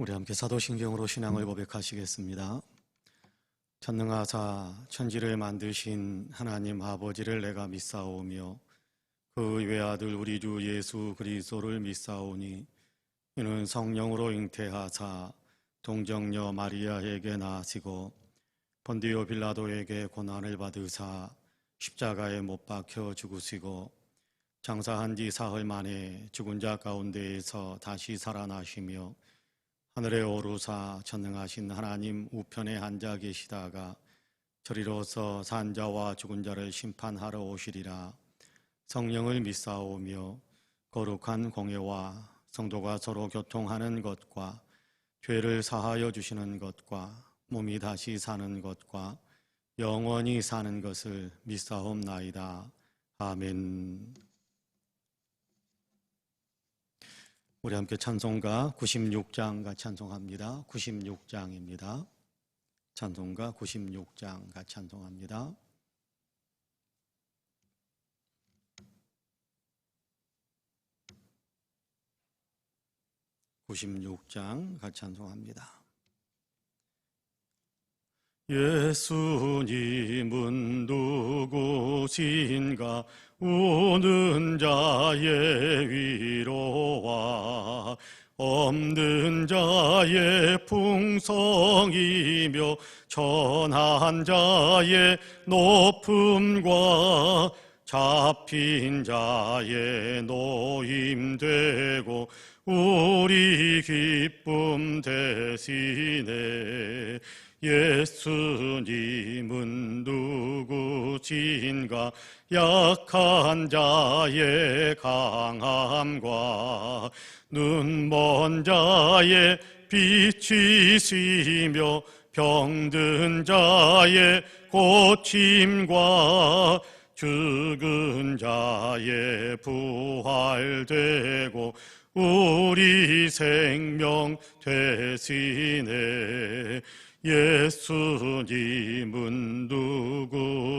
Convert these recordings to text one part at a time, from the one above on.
우리 함께 사도신경으로 신앙을 고백하시겠습니다. 전능하사 천지를 만드신 하나님 아버지를 내가 믿사오며 그 외아들 우리 주 예수 그리스도를 믿사오니 이는 성령으로 잉태하사 동정녀 마리아에게 나시고 본디오 빌라도에게 고난을 받으사 십자가에 못 박혀 죽으시고 장사한 지 사흘 만에 죽은 자 가운데에서 다시 살아나시며 하늘에 오르사 전능하신 하나님 우편에 앉아 계시다가 저리로서 산 자와 죽은 자를 심판하러 오시리라. 성령을 믿사오며 거룩한 공예와 성도가 서로 교통하는 것과 죄를 사하여 주시는 것과 몸이 다시 사는 것과 영원히 사는 것을 믿사옵나이다. 아멘. 우리 함께 찬송가 96장 같이 찬송합니다. 96장입니다. 찬송가 96장 같이 찬송합니다. 96장 같이 찬송합니다. 예수님은 누구신가? 우는 자의 위로와 없는 자의 풍성이며 천한 자의 높음과 잡힌 자의 노임되고 우리 기쁨 대신에 예수님은 누구신가? 약한 자의 강함과 눈먼 자의 빛이시며 병든 자의 고침과 죽은 자의 부활되고 우리 생명 대신에 예수님은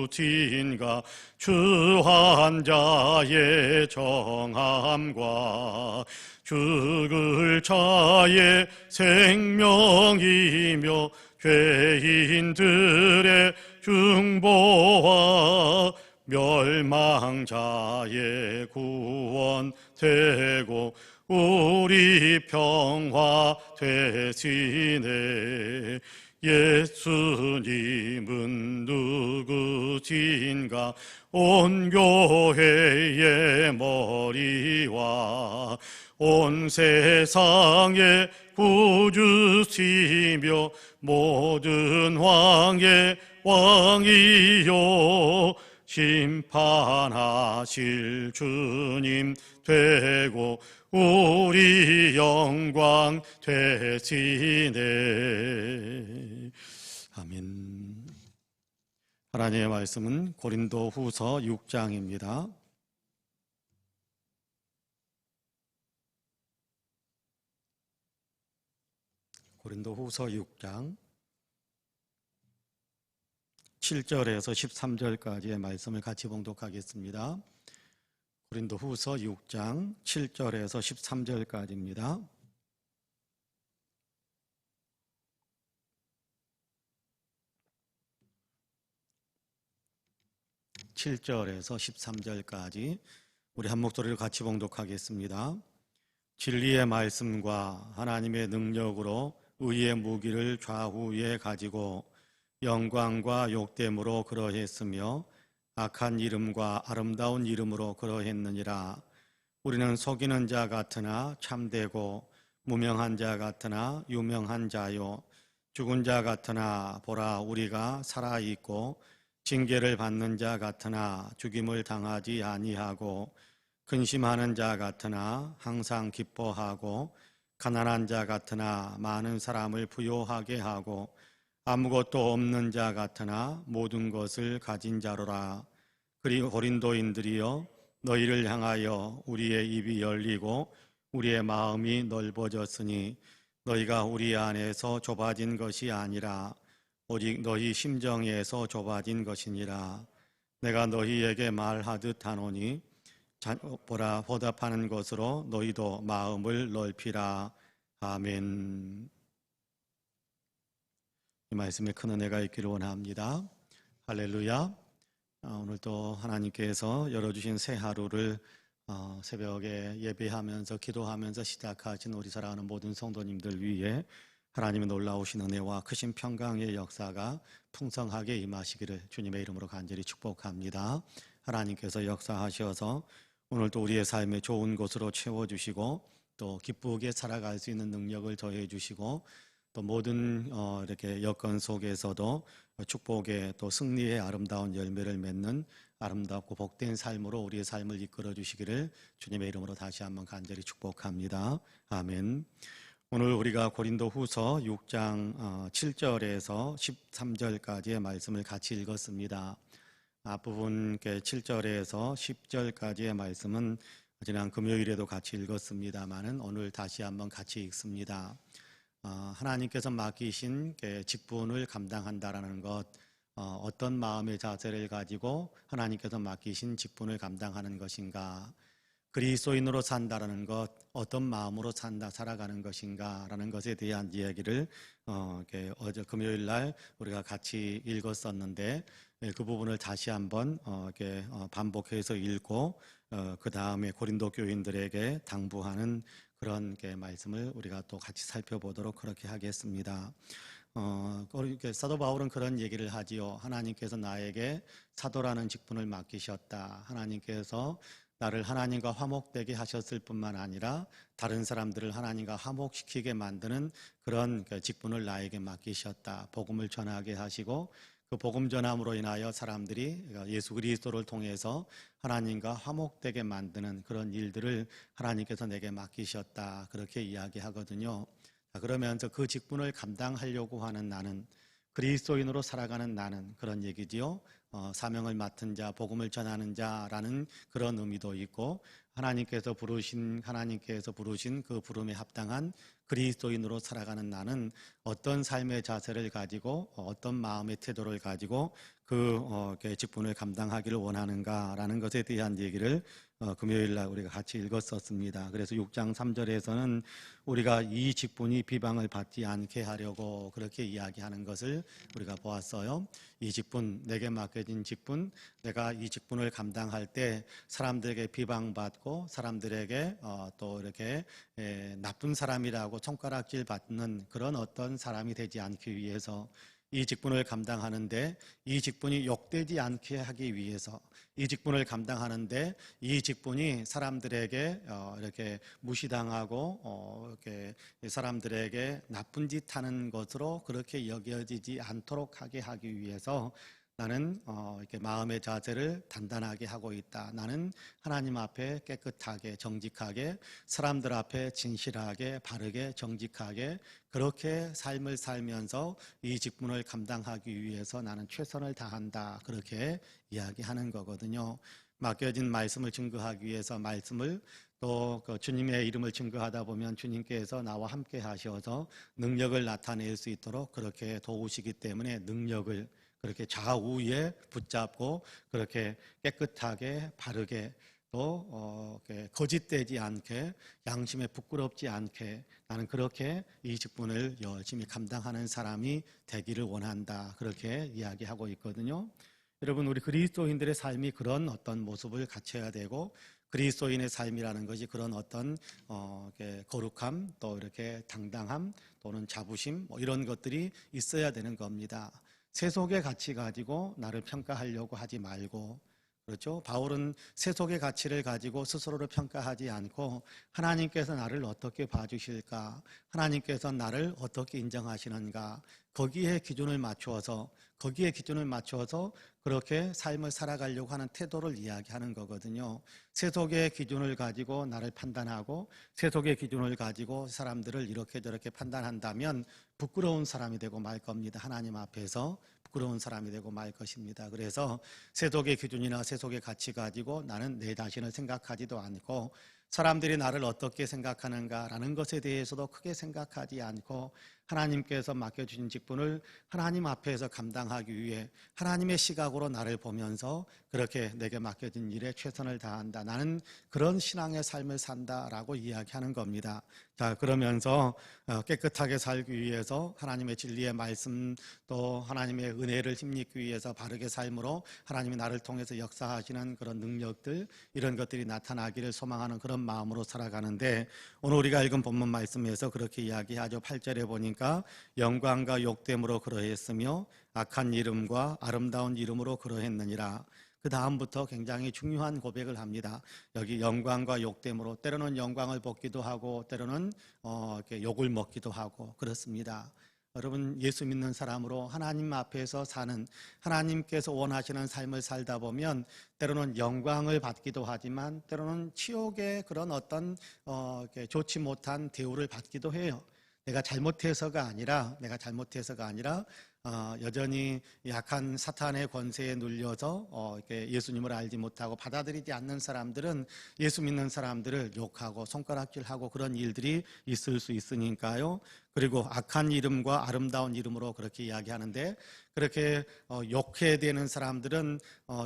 누구신가? 추한 자의 정함과 죽을 자의 생명이며 죄인들의 중보와 멸망자의 구원 되고 우리 평화 대신에 예수님은 누구신가? 온 교회의 머리와 온 세상의 구주시며 모든 왕의 왕이요 심판하실 주님 되고 우리 영광 되시네. 아멘. 하나님의 말씀은 고린도후서 6장입니다. 고린도후서 6장 7절에서 13절까지의 말씀을 같이 봉독하겠습니다. 고린도후서 6장 7절에서 13절까지입니다. (7절에서) 13절까지 우리 한 목소리를 같이 봉독하겠습니다. 진리의 말씀과 하나님의 능력으로 의의 무기를 좌우에 가지고 영광과 욕됨으로 그러했으며 악한 이름과 아름다운 이름으로 그러했느니라. 우리는 속이는 자 같으나 참되고 무명한 자 같으나 유명한 자요 죽은 자 같으나 보라 우리가 살아있고 징계를 받는 자 같으나 죽임을 당하지 아니하고 근심하는 자 같으나 항상 기뻐하고 가난한 자 같으나 많은 사람을 부요하게 하고 아무것도 없는 자 같으나 모든 것을 가진 자로라. 그리고 고린도인들이여 너희를 향하여 우리의 입이 열리고 우리의 마음이 넓어졌으니 너희가 우리 안에서 좁아진 것이 아니라 오직 너희 심정에서 좁아진 것이니라. 내가 너희에게 말하듯 하노니 보라 보답하는 것으로 너희도 마음을 넓히라. 아멘. 이 말씀에 큰 은혜가 있기를 원합니다. 할렐루야. 오늘도 하나님께서 열어주신 새 하루를 새벽에 예배하면서 기도하면서 시작하신 우리 사랑하는 모든 성도님들 위해 하나님의 놀라우신 은혜와 크신 평강의 역사가 풍성하게 임하시기를 주님의 이름으로 간절히 축복합니다. 하나님께서 역사하셔서 오늘도 우리의 삶에 좋은 곳으로 채워주시고 또 기쁘게 살아갈 수 있는 능력을 더해 주시고 또 모든 이렇게 여건 속에서도 축복의 또 승리의 아름다운 열매를 맺는 아름답고 복된 삶으로 우리의 삶을 이끌어 주시기를 주님의 이름으로 다시 한번 간절히 축복합니다. 아멘. 오늘 우리가 고린도후서 6장 7절에서 13절까지의 말씀을 같이 읽었습니다. 앞부분 7절에서 10절까지의 말씀은 지난 금요일에도 같이 읽었습니다만은 오늘 다시 한번 같이 읽습니다. 하나님께서 맡기신 직분을 감당한다라는 것, 어떤 마음의 자세를 가지고 하나님께서 맡기신 직분을 감당하는 것인가, 그리스도인으로 산다라는 것, 어떤 마음으로 살아가는 것인가라는 것에 대한 이야기를 어제 금요일 날 우리가 같이 읽었었는데 그 부분을 다시 한번 반복해서 읽고 그 다음에 고린도 교인들에게 당부하는 그런 말씀을 우리가 또 같이 살펴보도록 그렇게 하겠습니다. 사도 바울은 그런 얘기를 하지요. 하나님께서 나에게 사도라는 직분을 맡기셨다. 하나님께서 나를 하나님과 화목되게 하셨을 뿐만 아니라 다른 사람들을 하나님과 화목시키게 만드는 그런 직분을 나에게 맡기셨다. 복음을 전하게 하시고 그 복음 전함으로 인하여 사람들이 예수 그리스도를 통해서 하나님과 화목되게 만드는 그런 일들을 하나님께서 내게 맡기셨다. 그렇게 이야기하거든요. 그러면서 그 직분을 감당하려고 하는 나는, 그리스도인으로 살아가는 나는, 그런 얘기지요. 사명을 맡은 자, 복음을 전하는 자라는 그런 의미도 있고 하나님께서 부르신 그 부름에 합당한 그리스도인으로 살아가는 나는 어떤 삶의 자세를 가지고 어떤 마음의 태도를 가지고 그 직분을 감당하기를 원하는가라는 것에 대한 얘기를 금요일 날 우리가 같이 읽었었습니다. 그래서 6장 3절에서는 우리가 이 직분이 비방을 받지 않게 하려고 그렇게 이야기하는 것을 우리가 보았어요. 이 직분, 내게 맡겨진 직분, 내가 이 직분을 감당할 때 사람들에게 비방받고 사람들에게 또 이렇게 나쁜 사람이라고 손가락질 받는 그런 어떤 사람이 되지 않기 위해서, 이 직분을 감당하는데 이 직분이 욕되지 않게 하기 위해서, 이 직분을 감당하는데 이 직분이 사람들에게 이렇게 무시당하고 이렇게 사람들에게 나쁜 짓 하는 것으로 그렇게 여겨지지 않도록 하게 하기 위해서 나는 이렇게 마음의 자세를 단단하게 하고 있다. 나는 하나님 앞에 깨끗하게 정직하게, 사람들 앞에 진실하게 바르게 정직하게 그렇게 삶을 살면서 이 직분을 감당하기 위해서 나는 최선을 다한다. 그렇게 이야기하는 거거든요. 맡겨진 말씀을 증거하기 위해서 말씀을 또 주님의 이름을 증거하다 보면 주님께서 나와 함께 하셔서 능력을 나타낼 수 있도록 그렇게 도우시기 때문에 능력을 그렇게 좌우에 붙잡고 그렇게 깨끗하게 바르게 또 거짓되지 않게 양심에 부끄럽지 않게 나는 그렇게 이 직분을 열심히 감당하는 사람이 되기를 원한다. 그렇게 이야기하고 있거든요. 여러분, 우리 그리스도인들의 삶이 그런 어떤 모습을 갖춰야 되고 그리스도인의 삶이라는 것이 그런 어떤 거룩함 또 이렇게 당당함 또는 자부심 이런 것들이 있어야 되는 겁니다. 세속의 가치 가지고 나를 평가하려고 하지 말고, 그렇죠? 바울은 세속의 가치를 가지고 스스로를 평가하지 않고 하나님께서 나를 어떻게 봐주실까, 하나님께서 나를 어떻게 인정하시는가, 거기에 기준을 맞추어서 그렇게 삶을 살아가려고 하는 태도를 이야기하는 거거든요. 세속의 기준을 가지고 나를 판단하고 세속의 기준을 가지고 사람들을 이렇게 저렇게 판단한다면 부끄러운 사람이 되고 말 겁니다. 하나님 앞에서 부끄러운 사람이 되고 말 것입니다. 그래서 세속의 기준이나 세속의 가치 가지고 나는 내 자신을 생각하지도 않고 사람들이 나를 어떻게 생각하는가라는 것에 대해서도 크게 생각하지 않고 하나님께서 맡겨주신 직분을 하나님 앞에서 감당하기 위해 하나님의 시각으로 나를 보면서 그렇게 내게 맡겨진 일에 최선을 다한다. 나는 그런 신앙의 삶을 산다라고 이야기하는 겁니다. 자, 그러면서 깨끗하게 살기 위해서 하나님의 진리의 말씀 또 하나님의 은혜를 힘입기 위해서 바르게 삶으로 하나님이 나를 통해서 역사하시는 그런 능력들 이런 것들이 나타나기를 소망하는 그런 마음으로 살아가는데 오늘 우리가 읽은 본문 말씀에서 그렇게 이야기하죠. 8절에 보니까 영광과 욕됨으로 그러했으며 악한 이름과 아름다운 이름으로 그러했느니라. 그 다음부터 굉장히 중요한 고백을 합니다. 여기 영광과 욕됨으로 때로는 영광을 벗기도 하고 때로는 이렇게 욕을 먹기도 하고 그렇습니다. 여러분 예수 믿는 사람으로 하나님 앞에서 사는 하나님께서 원하시는 삶을 살다 보면 때로는 영광을 받기도 하지만 때로는 치욕의 그런 어떤 이렇게 좋지 못한 대우를 받기도 해요. 내가 잘못해서가 아니라 여전히 약한 사탄의 권세에 눌려서 이렇게 예수님을 알지 못하고 받아들이지 않는 사람들은 예수 믿는 사람들을 욕하고 손가락질하고 그런 일들이 있을 수 있으니까요. 그리고 악한 이름과 아름다운 이름으로 그렇게 이야기하는데 그렇게 욕해야 되는 사람들은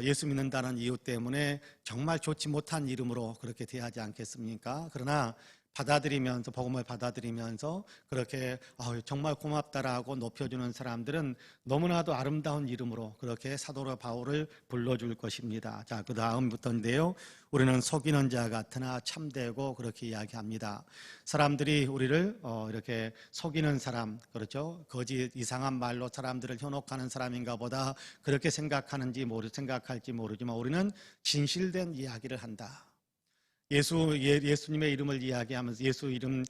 예수 믿는다는 이유 때문에 정말 좋지 못한 이름으로 그렇게 대하지 않겠습니까? 그러나 받아들이면서 복음을 받아들이면서 그렇게 정말 고맙다라고 높여주는 사람들은 너무나도 아름다운 이름으로 그렇게 사도 바울을 불러줄 것입니다. 자, 그 다음부터인데요. 우리는 속이는 자 같으나 참되고 그렇게 이야기합니다. 사람들이 우리를 이렇게 속이는 사람, 그렇죠? 거짓 이상한 말로 사람들을 현혹하는 사람인가 보다 그렇게 생각할지 모르지만 우리는 진실된 이야기를 한다. 예수님의 이름을 이야기하면서 예수 이름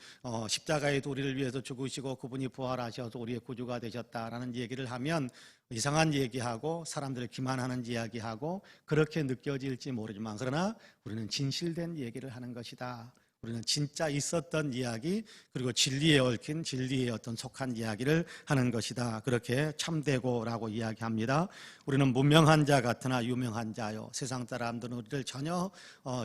십자가에도 우리를 위해서 죽으시고 그분이 부활하셔서 우리의 구주가 되셨다라는 얘기를 하면 이상한 얘기하고 사람들을 기만하는 이야기하고 그렇게 느껴질지 모르지만 그러나 우리는 진실된 얘기를 하는 것이다. 우리는 진짜 있었던 이야기 그리고 진리에 얽힌 진리에 어떤 속한 이야기를 하는 것이다. 그렇게 참되고라고 이야기합니다. 우리는 무명한 자 같으나 유명한 자요. 세상 사람들은 우리를 전혀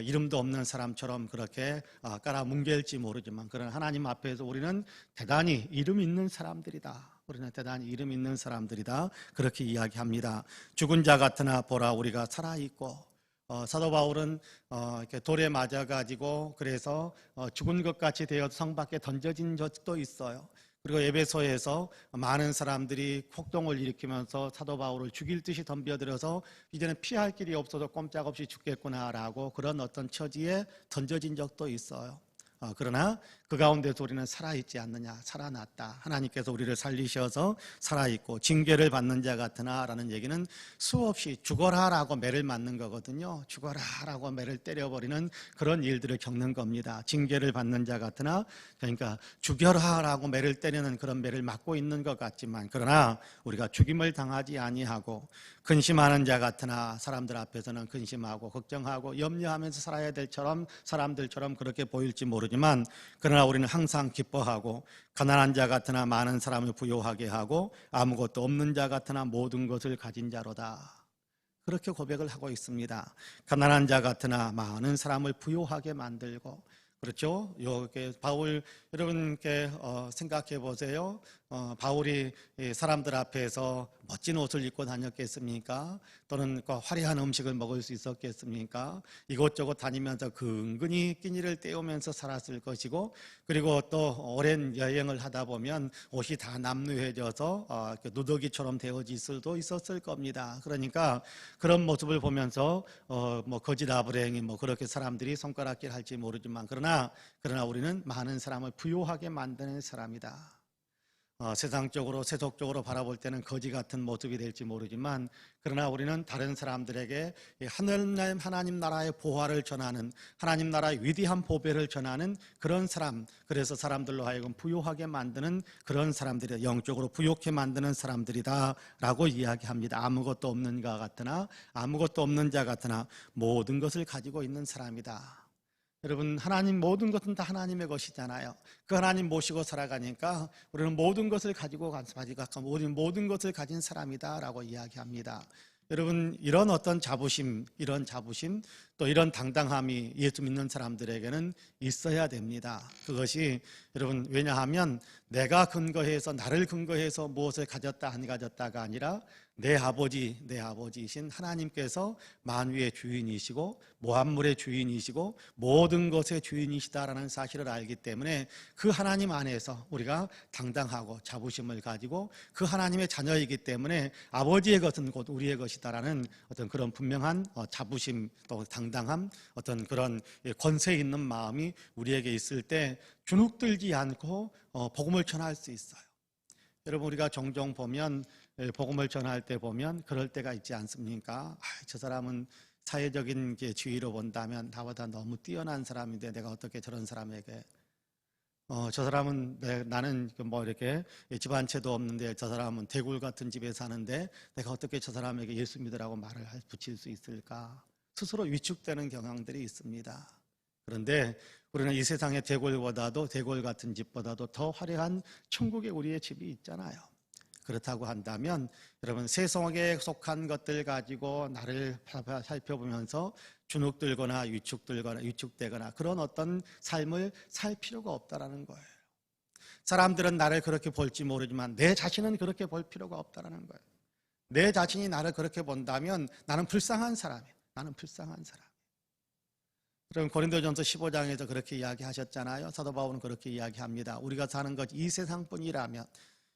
이름도 없는 사람처럼 그렇게 깔아뭉갤지 모르지만 그러나 하나님 앞에서 우리는 대단히 이름 있는 사람들이다. 우리는 대단히 이름 있는 사람들이다. 그렇게 이야기합니다. 죽은 자 같으나 보라 우리가 살아있고 사도 바울은 이렇게 돌에 맞아가지고 그래서 죽은 것 같이 되어 성 밖에 던져진 적도 있어요. 그리고 에베소에서 많은 사람들이 폭동을 일으키면서 사도 바울을 죽일 듯이 덤벼들어서 이제는 피할 길이 없어서 꼼짝없이 죽겠구나라고 그런 어떤 처지에 던져진 적도 있어요. 그러나 그 가운데서 우리는 살아있지 않느냐, 살아났다. 하나님께서 우리를 살리셔서 살아있고 징계를 받는 자 같으나 라는 얘기는 수없이 죽어라라고 매를 맞는 거거든요. 죽어라라고 매를 때려버리는 그런 일들을 겪는 겁니다. 징계를 받는 자 같으나 그러니까 죽여라라고 매를 때리는 그런 매를 맞고 있는 것 같지만 그러나 우리가 죽임을 당하지 아니하고 근심하는 자 같으나 사람들 앞에서는 근심하고 걱정하고 염려하면서 살아야 될 사람들처럼 그렇게 보일지 모르지만 그러나 우리는 항상 기뻐하고 가난한 자 같으나 많은 사람을 부요하게 하고 아무것도 없는 자 같으나 모든 것을 가진 자로다. 그렇게 고백을 하고 있습니다. 가난한 자 같으나 많은 사람을 부요하게 만들고 그렇죠? 여기 바울 여러분께 생각해 보세요. 바울이 사람들 앞에서 멋진 옷을 입고 다녔겠습니까? 또는 화려한 음식을 먹을 수 있었겠습니까? 이곳저곳 다니면서 근근히 끼니를 때우면서 살았을 것이고 그리고 또 오랜 여행을 하다 보면 옷이 다 남루해져서 누더기처럼 되어질 수도 있었을 겁니다. 그러니까 그런 모습을 보면서 거짓 아브라함이 그렇게 사람들이 손가락질 할지 모르지만 그러나 우리는 많은 사람을 부요하게 만드는 사람이다. 세상적으로 세속적으로 바라볼 때는 거지 같은 모습이 될지 모르지만 그러나 우리는 다른 사람들에게 하나님 나라의 보화를 전하는 하나님 나라의 위대한 보배를 전하는 그런 사람 그래서 사람들로 하여금 부요하게 만드는 그런 사람들이다. 영적으로 부요케 만드는 사람들이다 라고 이야기합니다. 아무것도 없는 자 같으나 모든 것을 가지고 있는 사람이다. 여러분 하나님 모든 것은 다 하나님의 것이잖아요. 그 하나님 모시고 살아가니까 우리는 모든 것을 가지고 우리는 모든 것을 가진 사람이다 라고 이야기합니다. 여러분, 이런 어떤 자부심, 이런 자부심, 또 이런 당당함이 예수 믿는 사람들에게는 있어야 됩니다. 그것이 여러분, 왜냐하면 내가 근거해서, 나를 근거해서 무엇을 가졌다 안 가졌다가 아니라 내 아버지이신 하나님께서 만유의 주인이시고 모한물의 주인이시고 모든 것의 주인이시다라는 사실을 알기 때문에 그 하나님 안에서 우리가 당당하고 자부심을 가지고 그 하나님의 자녀이기 때문에 아버지의 것은 곧 우리의 것이다라는 어떤 그런 분명한 자부심, 또 당당함, 어떤 그런 권세 있는 마음이 우리에게 있을 때 주눅들지 않고 복음을 전할 수 있어요. 여러분, 우리가 종종 보면 복음을 전할 때 보면 그럴 때가 있지 않습니까? 저 사람은 사회적인 지위로 본다면 나보다 너무 뛰어난 사람인데 내가 어떻게 저런 사람에게 저 사람은 나는 뭐 이렇게 집 한 채도 없는데 저 사람은 대굴 같은 집에 사는데 내가 어떻게 저 사람에게 예수 믿으라고 말을 붙일 수 있을까? 스스로 위축되는 경향들이 있습니다. 그런데 우리는 이 세상의 대골보다도 대골 같은 집보다도 더 화려한 천국에 우리의 집이 있잖아요. 그렇다고 한다면 여러분, 세상에 속한 것들 가지고 나를 살펴보면서 주눅들거나 위축되거나 그런 어떤 삶을 살 필요가 없다라는 거예요. 사람들은 나를 그렇게 볼지 모르지만 내 자신은 그렇게 볼 필요가 없다라는 거예요. 내 자신이 나를 그렇게 본다면 나는 불쌍한 사람이에요. 나는 불쌍한 사람. 그럼 고린도전서 15장에서 그렇게 이야기하셨잖아요. 사도 바울은 그렇게 이야기합니다. 우리가 사는 것 이 세상뿐이라면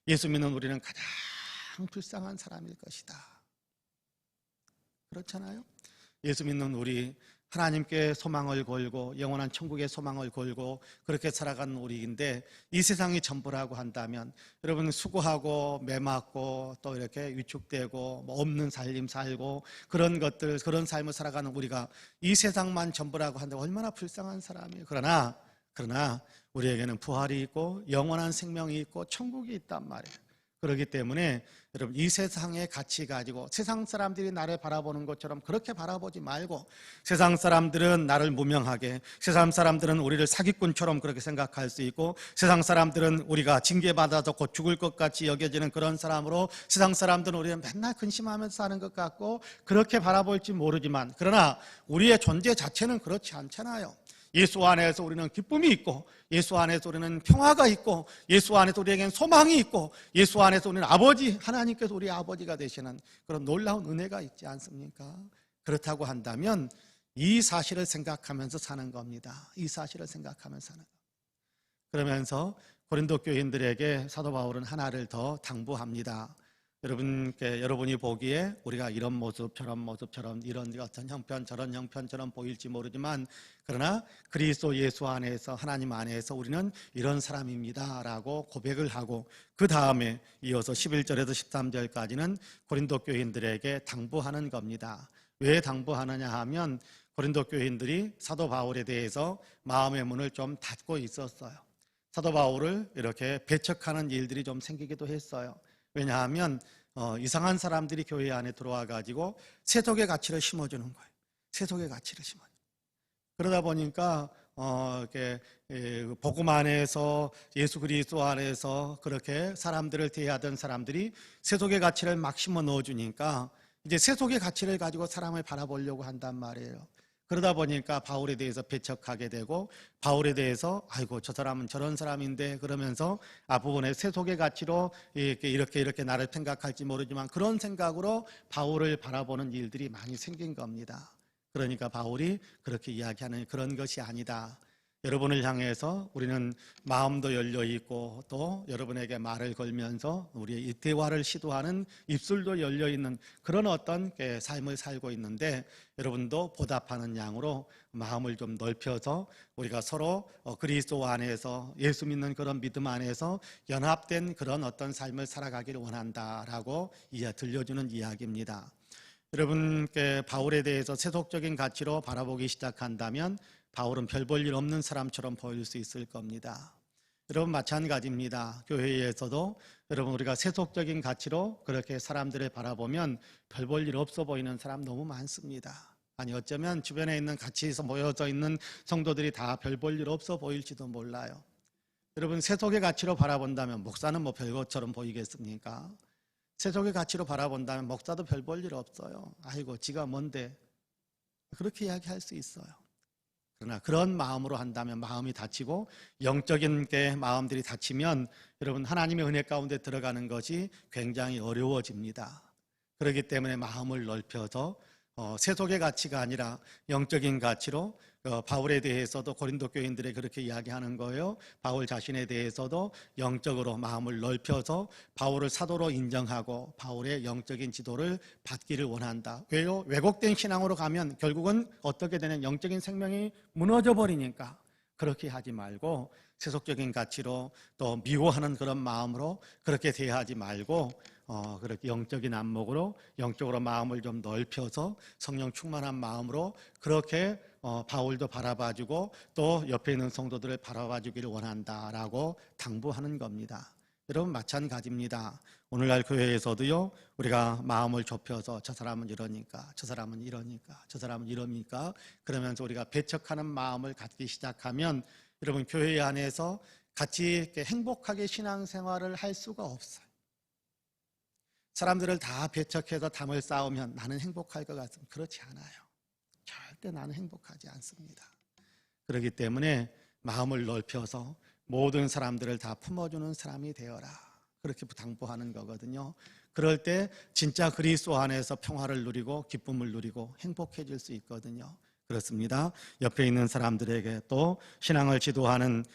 예수 믿는 우리는 가장 불쌍한 사람일 것이다. 그렇잖아요. 예수 믿는 우리, 하나님께 소망을 걸고 영원한 천국의 소망을 걸고 그렇게 살아가는 우리인데 이 세상이 전부라고 한다면 여러분, 수고하고 매맞고 또 이렇게 위축되고 뭐 없는 살림 살고 그런 것들, 그런 삶을 살아가는 우리가 이 세상만 전부라고 한다면 얼마나 불쌍한 사람이에요. 그러나 우리에게는 부활이 있고 영원한 생명이 있고 천국이 있단 말이에요. 그렇기 때문에 여러분, 이 세상의 가치 가지고 세상 사람들이 나를 바라보는 것처럼 그렇게 바라보지 말고, 세상 사람들은 나를 무명하게, 세상 사람들은 우리를 사기꾼처럼 그렇게 생각할 수 있고, 세상 사람들은 우리가 징계받아서 곧 죽을 것 같이 여겨지는 그런 사람으로, 세상 사람들은 우리를 맨날 근심하면서 사는 것 같고 그렇게 바라볼지 모르지만, 그러나 우리의 존재 자체는 그렇지 않잖아요. 예수 안에서 우리는 기쁨이 있고, 예수 안에서 우리는 평화가 있고, 예수 안에서 우리에게는 소망이 있고, 예수 안에서 우리는 아버지, 하나님께서 우리 아버지가 되시는 그런 놀라운 은혜가 있지 않습니까? 그렇다고 한다면 이 사실을 생각하면서 사는 겁니다. 이 사실을 생각하면서 사는 겁니다. 그러면서 고린도 교인들에게 사도 바울은 하나를 더 당부합니다. 여러분이 보기에 우리가 이런 모습, 저런 모습처럼, 이런 어떤 형편, 저런 형편처럼 보일지 모르지만, 그러나 그리스도 예수 안에서, 하나님 안에서 우리는 이런 사람입니다 라고 고백을 하고, 그 다음에 이어서 11절에서 13절까지는 고린도 교인들에게 당부하는 겁니다. 왜 당부하느냐 하면, 고린도 교인들이 사도 바울에 대해서 마음의 문을 좀 닫고 있었어요. 사도 바울을 이렇게 배척하는 일들이 좀 생기기도 했어요. 왜냐하면 이상한 사람들이 교회 안에 들어와 가지고 세속의 가치를 심어주는 거예요. 세속의 가치를 심어주는. 그러다 보니까 이렇게 복음 안에서, 예수 그리스도 안에서 그렇게 사람들을 대하던 사람들이 세속의 가치를 막 심어 넣어주니까 이제 세속의 가치를 가지고 사람을 바라보려고 한단 말이에요. 그러다 보니까 바울에 대해서 배척하게 되고, 바울에 대해서 아이고 저 사람은 저런 사람인데 그러면서 앞부분에 세속의 가치로 이렇게 나를 생각할지 모르지만 그런 생각으로 바울을 바라보는 일들이 많이 생긴 겁니다. 그러니까 바울이 그렇게 이야기하는 그런 것이 아니다. 여러분을 향해서 우리는 마음도 열려 있고 또 여러분에게 말을 걸면서 우리의 이 대화를 시도하는 입술도 열려 있는 그런 어떤 삶을 살고 있는데, 여러분도 보답하는 양으로 마음을 좀 넓혀서 우리가 서로 그리스도 안에서, 예수 믿는 그런 믿음 안에서 연합된 그런 어떤 삶을 살아가기를 원한다라고 들려주는 이야기입니다. 여러분께 바울에 대해서 세속적인 가치로 바라보기 시작한다면 바울은 별 볼 일 없는 사람처럼 보일 수 있을 겁니다. 여러분, 마찬가지입니다. 교회에서도 여러분, 우리가 세속적인 가치로 그렇게 사람들을 바라보면 별 볼 일 없어 보이는 사람 너무 많습니다. 아니, 어쩌면 주변에 있는 같이 모여져 있는 성도들이 다 별 볼 일 없어 보일지도 몰라요. 여러분, 세속의 가치로 바라본다면 목사는 뭐 별것처럼 보이겠습니까? 세속의 가치로 바라본다면 목사도 별 볼 일 없어요. 아이고 지가 뭔데, 그렇게 이야기할 수 있어요. 그러나 그런 마음으로 한다면 마음이 다치고 영적인 게 마음들이 다치면 여러분 하나님의 은혜 가운데 들어가는 것이 굉장히 어려워집니다. 그렇기 때문에 마음을 넓혀서 세속의 가치가 아니라 영적인 가치로 바울에 대해서도 고린도 교인들에 그렇게 이야기하는 거예요. 바울 자신에 대해서도 영적으로 마음을 넓혀서 바울을 사도로 인정하고 바울의 영적인 지도를 받기를 원한다. 왜요? 왜곡된 신앙으로 가면 결국은 어떻게 되는, 영적인 생명이 무너져 버리니까. 그렇게 하지 말고 세속적인 가치로 또 미워하는 그런 마음으로 그렇게 대하지 말고 그렇게 영적인 안목으로 영적으로 마음을 좀 넓혀서 성령 충만한 마음으로 그렇게 바울도 바라봐주고 또 옆에 있는 성도들을 바라봐주기를 원한다라고 당부하는 겁니다. 여러분 마찬가지입니다. 오늘날 교회에서도요, 우리가 마음을 좁혀서 저 사람은 이러니까, 저 사람은 이러니까, 저 사람은 이러니까 그러면서 우리가 배척하는 마음을 갖기 시작하면 여러분 교회 안에서 같이 이렇게 행복하게 신앙생활을 할 수가 없어요. 사람들을 다 배척해서 담을 쌓으면 나는 행복할 것 같으면 그렇지 않아요. 절대 나는 행복하지 않습니다. 그렇기 때문에 마음을 넓혀서 모든 사람들을 다 품어주는 사람이 되어라, 그렇게 당부하는 거거든요. 그럴 때 진짜 그리스도 안에서 평화를 누리고 기쁨을 누리고 행복해질 수 있거든요. 그렇습니다. 옆에 있는 사람들에게 또 신앙을 지도하는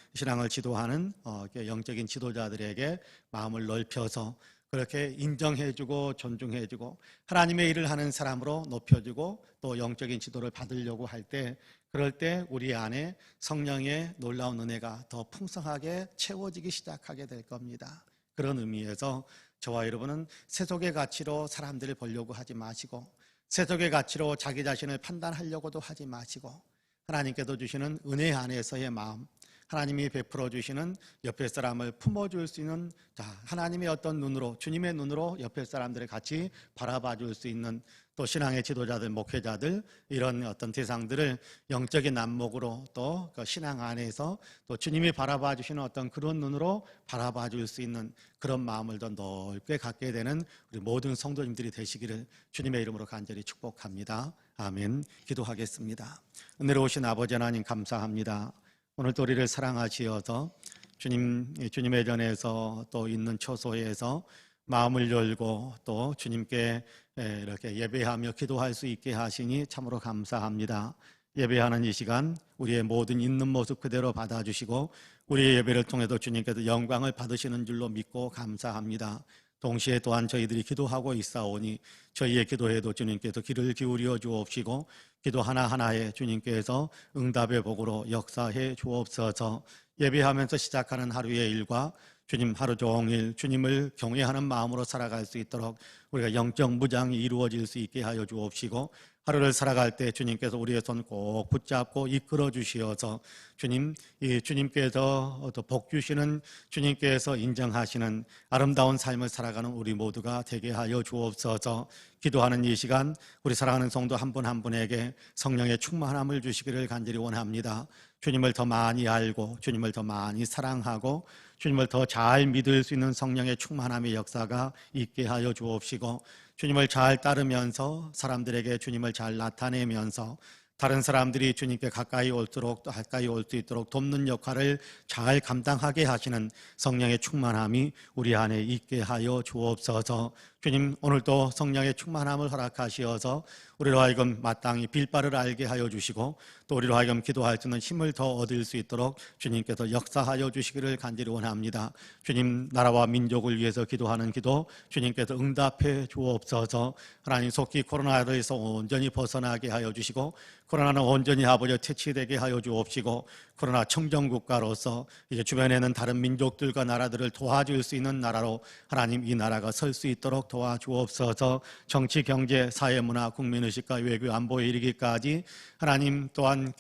영적인 지도자들에게 마음을 넓혀서 그렇게 인정해주고 존중해주고 하나님의 일을 하는 사람으로 높여주고 또 영적인 지도를 받으려고 할 때, 그럴 때 우리 안에 성령의 놀라운 은혜가 더 풍성하게 채워지기 시작하게 될 겁니다. 그런 의미에서 저와 여러분은 세속의 가치로 사람들을 보려고 하지 마시고 세속의 가치로 자기 자신을 판단하려고도 하지 마시고 하나님께서 주시는 은혜 안에서의 마음, 하나님이 베풀어 주시는 옆에 사람을 품어줄 수 있는 하나님의 어떤 눈으로, 주님의 눈으로 옆에 사람들을 같이 바라봐 줄 수 있는 또 신앙의 지도자들, 목회자들 이런 어떤 대상들을 영적인 안목으로 또 그 신앙 안에서 또 주님이 바라봐 주시는 어떤 그런 눈으로 바라봐 줄 수 있는 그런 마음을 더 넓게 갖게 되는 우리 모든 성도님들이 되시기를 주님의 이름으로 간절히 축복합니다. 아멘. 기도하겠습니다. 은혜로우신 아버지 하나님 감사합니다. 오늘 또 우리를 사랑하시어서 주님의 전에서 또 있는 처소에서 마음을 열고 또 주님께 이렇게 예배하며 기도할 수 있게 하시니 참으로 감사합니다. 예배하는 이 시간 우리의 모든 있는 모습 그대로 받아주시고 우리의 예배를 통해서 주님께서 영광을 받으시는 줄로 믿고 감사합니다. 동시에 또한 저희들이 기도하고 있사오니 저희의 기도에도 주님께서 귀를 기울여 주옵시고 기도 하나하나에 주님께서 응답의 복으로 역사해 주옵소서. 예배하면서 시작하는 하루의 일과 주님 하루 종일 주님을 경외하는 마음으로 살아갈 수 있도록 우리가 영적 무장이 이루어질 수 있게 하여 주옵시고 하루를 살아갈 때 주님께서 우리의 손 꼭 붙잡고 이끌어 주시어서 주님께서 복 주시는 주님께서 인정하시는 아름다운 삶을 살아가는 우리 모두가 되게 하여 주옵소서. 기도하는 이 시간 우리 사랑하는 성도 한 분 한 분에게 성령의 충만함을 주시기를 간절히 원합니다. 주님을 더 많이 알고 주님을 더 많이 사랑하고 주님을 더 잘 믿을 수 있는 성령의 충만함의 역사가 있게 하여 주옵시고 주님을 잘 따르면서 사람들에게 주님을 잘 나타내면서 다른 사람들이 주님께 가까이 올수록 또 가까이 올 수 있도록 돕는 역할을 잘 감당하게 하시는 성령의 충만함이 우리 안에 있게 하여 주옵소서. 주님 오늘도 성령의 충만함을 허락하시어서 우리로 하여금 마땅히 빌바를 알게 하여 주시고 또 우리로 하여금 기도할 수 있는 힘을 더 얻을 수 있도록 주님께서 역사하여 주시기를 간절히 원합니다. 주님 나라와 민족을 위해서 기도하는 기도 주님께서 응답해 주옵소서. 하나님 속히 코로나에서 온전히 벗어나게 하여 주시고 코로나는 온전히 아버지 퇴치되게 하여 주옵시고 코로나 청정국가로서 이제 주변에는 다른 민족들과 나라들을 도와줄 수 있는 나라로 하나님 이 나라가 설 수 있도록 도와주옵소서. 정치, 경제, 사회, 문화, 국민의식과 외교, 안보에 이르기까지 하나님 또한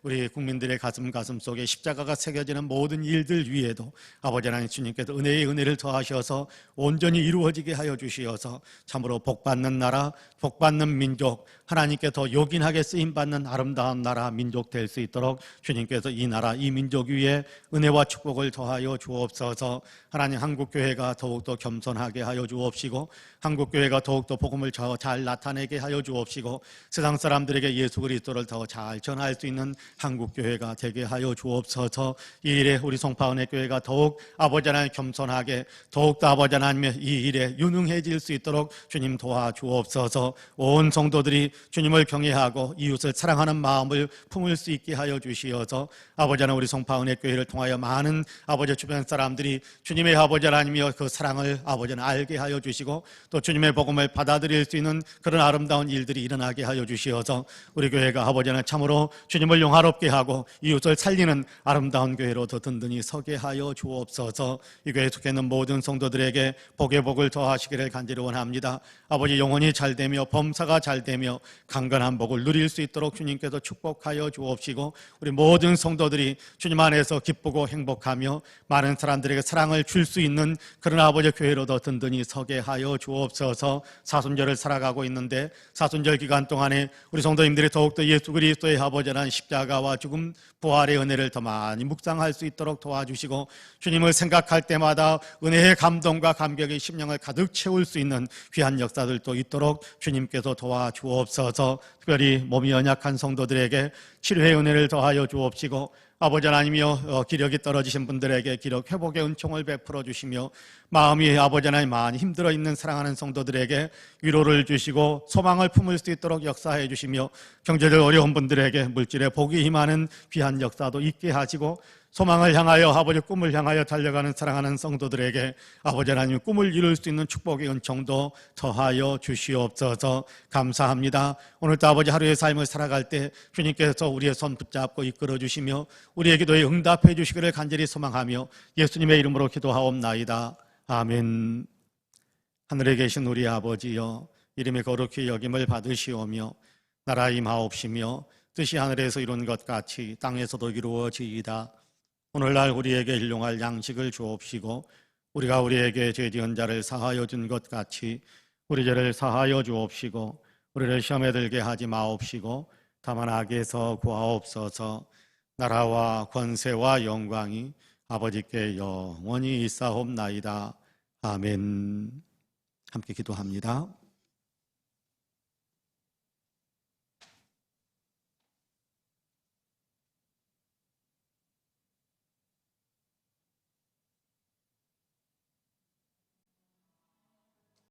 우리 국민들의 가슴 속에 십자가가 새겨지는 모든 일들 위에도 아버지 하나님 주님께서 은혜의 은혜를 더하셔서 온전히 이루어지게 하여 주시어서 참으로 복받는 나라, 복받는 민족, 하나님께 더 요긴하게 쓰임받는 아름다운 나라, 민족 될 수 있도록 주님께서 이 나라, 이 민족 위에 은혜와 축복을 더하여 주옵소서. 하나님 한국교회가 더욱더 겸손하게 하여 주옵시고 한국교회가 더욱더 복음을 잘 나타내게 하여 주옵시고 세상 사람들에게 예수 그리스도를 더 잘 전할 수 있는 한국교회가 되게 하여 주옵소서. 이 일에 우리 송파은혜 교회가 더욱 아버지 하나님 겸손하게 더욱더 아버지 하나님의 이 일에 유능해질 수 있도록 주님 도와주옵소서. 온 성도들이 주님을 경외하고 이웃을 사랑하는 마음을 품을 수 있게 하여 주시어서 아버지 하나님 우리 송파은혜 교회를 통하여 많은 아버지 주변 사람들이 주님의 아버지 하나님이여 그 사랑을 아버지 하나님 알게 하여 주시고 또 주님의 복음을 받아들일 수 있는 그런 아름다운 일들이 일어나게 하여 주시어서 우리 교회가 아버지 하나님 참으로 주님을 영화롭게 하고 이웃을 살리는 아름다운 교회로 더 든든히 서게 하여 주옵소서. 이 교회에 속해 있는 모든 성도들에게 복의 복을 더하시기를 간절히 원합니다. 아버지 영혼이 잘되며 범사가 잘되며 강건한 복을 누릴 수 있도록 주님께서 축복하여 주옵시고 우리 모든 성도들이 주님 안에서 기쁘고 행복하며 많은 사람들에게 사랑을 줄 수 있는 그런 아버지 교회로 더 든든히 서게 하여 주옵소서. 사순절을 살아가고 있는데 사순절 기간 동안에 우리 성도님들이 더욱더 예수 그리스도의 아버지 하나님 십자가와 죽음 부활의 은혜를 더 많이 묵상할 수 있도록 도와주시고 주님을 생각할 때마다 은혜의 감동과 감격의 심령을 가득 채울 수 있는 귀한 역사들도 있도록 주님께서 도와주옵소서. 특별히 몸이 연약한 성도들에게 치료의 은혜를 더하여 주옵시고 아버지 하나님이여 기력이 떨어지신 분들에게 기력 회복의 은총을 베풀어 주시며 마음이 아버지 하나님 많이 힘들어 있는 사랑하는 성도들에게 위로를 주시고 소망을 품을 수 있도록 역사해 주시며 경제적 어려운 분들에게 물질의 복이 임하는 귀한 역사도 있게 하시고 소망을 향하여 아버지 꿈을 향하여 달려가는 사랑하는 성도들에게 아버지 하나님 꿈을 이룰 수 있는 축복의 은총도 더하여 주시옵소서. 감사합니다. 오늘도 아버지 하루의 삶을 살아갈 때 주님께서 우리의 손 붙잡고 이끌어 주시며 우리의 기도에 응답해 주시기를 간절히 소망하며 예수님의 이름으로 기도하옵나이다. 아멘. 하늘에 계신 우리 아버지여 이름이 거룩히 여김을 받으시오며 나라 임하옵시며 뜻이 하늘에서 이룬 것 같이 땅에서도 이루어지이다. 오늘날 우리에게 일용할 양식을 주옵시고 우리가 우리에게 죄 지은 자를 사하여 준 것 같이 우리 죄를 사하여 주옵시고 우리를 시험에 들게 하지 마옵시고 다만 악에서 구하옵소서. 나라와 권세와 영광이 아버지께 영원히 있사옵나이다. 아멘. 함께 기도합니다.